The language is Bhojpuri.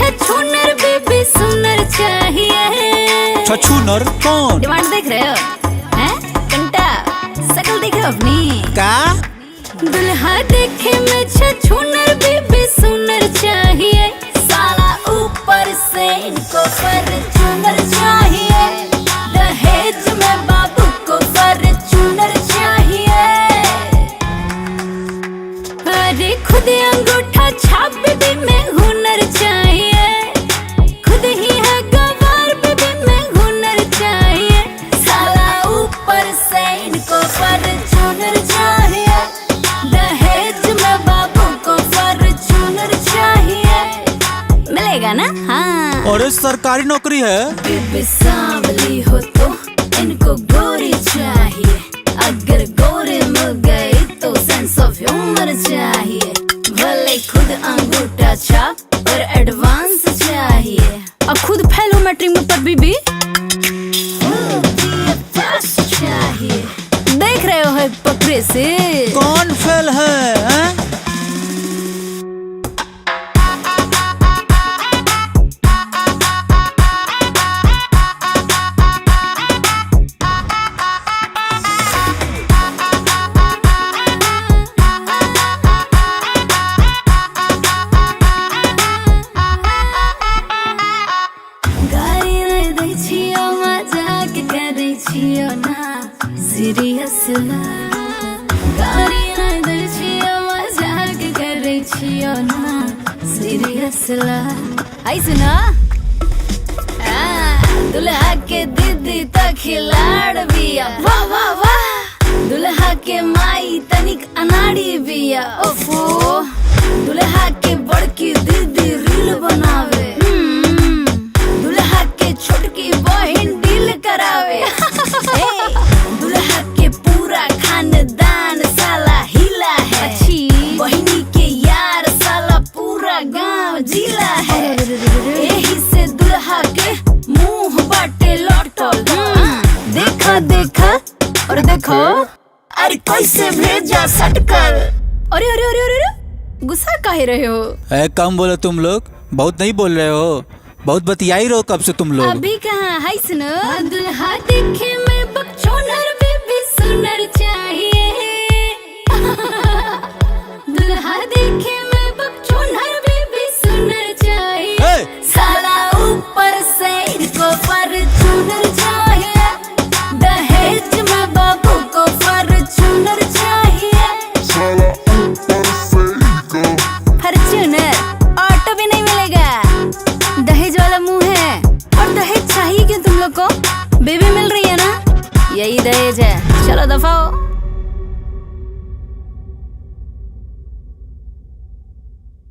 छछूनर बेबी सुनर चाहिए। छछूनर कौन? डिमांड देख रहे हो? हैं? कंटा शकल देख रहे हो अपनी? का दुल्हा देखे में छछूनर बेबी सुनर चाहिए। साला ऊपर से इनको फॉर्च्यूनर चाहिए। दहेज में बाबू को फॉर्च्यूनर चाहिए। अरे खुद अंगूठा छाप बेबी में हुनर चाहिए। खुद ही है गवार बेबी में हुनर चाहिए। साला ऊपर से इनको फॉर्च्यूनर चाहिए। दहेज में बाबू को फॉर्च्यूनर चाहिए। मिलेगा ना? हाँ। और ये सरकारी नौकरी है। बेबी सांवली हो तो इनको गोरी चाहिए। अगर गोरे मिल गए तो सेंस ऑफ ह्यूमर चाहिए। भले खुद अंगूठा छाप और एडवांस चाहिए। अब खुद फेल हो मैट्रिक में पर बीबी चाहिए। देख रहे हो पकड़े से कौन फेल है, हैं? सीरियस गाड़ी नहीं दै छियो, मजाक करै छियो ना। सीरियस आई सुना, दुल्हा के दीदी तो खिलाड़ बिया। वाह वाह वाह। दुल्हा के माई तनिक अनाड़ी बिया। ओफो। दुल्हा के बड़की दीदी रील बनावे। दुल्हा के छोटकी बहन डील करावे। दुल्हा के पूरा खानदान साला हिला है। बहिनी के यार साला पूरा गांव जिला है। यही से दुल्हा के मुंह बाटे लौटल। देखा देखा और देखो, अरे कैसे भेजा सटकर। अरे अरे अरे अरे गुस्सा काहे रहे हो? कम बोलो तुम लोग, बहुत नहीं बोल रहे हो। बहुत बतियाई रहो कब से तुम लोग। अभी कहाँ है सुनो। दुल्हा देखे में बकचोनर बेबी सुनर चाहिए। दुल्हा देखे में बकचोनर बेबी सुनर चाहिए। साला ऊपर से इनको फॉर्च्यूनर चाहिए। दहेज में बाबू को फॉर्च्यूनर चाहिए। साला ऊपर से इनको फॉर्च्यूनर ऑटो भी नहीं मिलेगा। दहेज वाला मुंह है। और दहेज चाहिए क्यों तुम लोग को? बेबी मिल रही है ना, यही दहेज है। चलो दफा हो।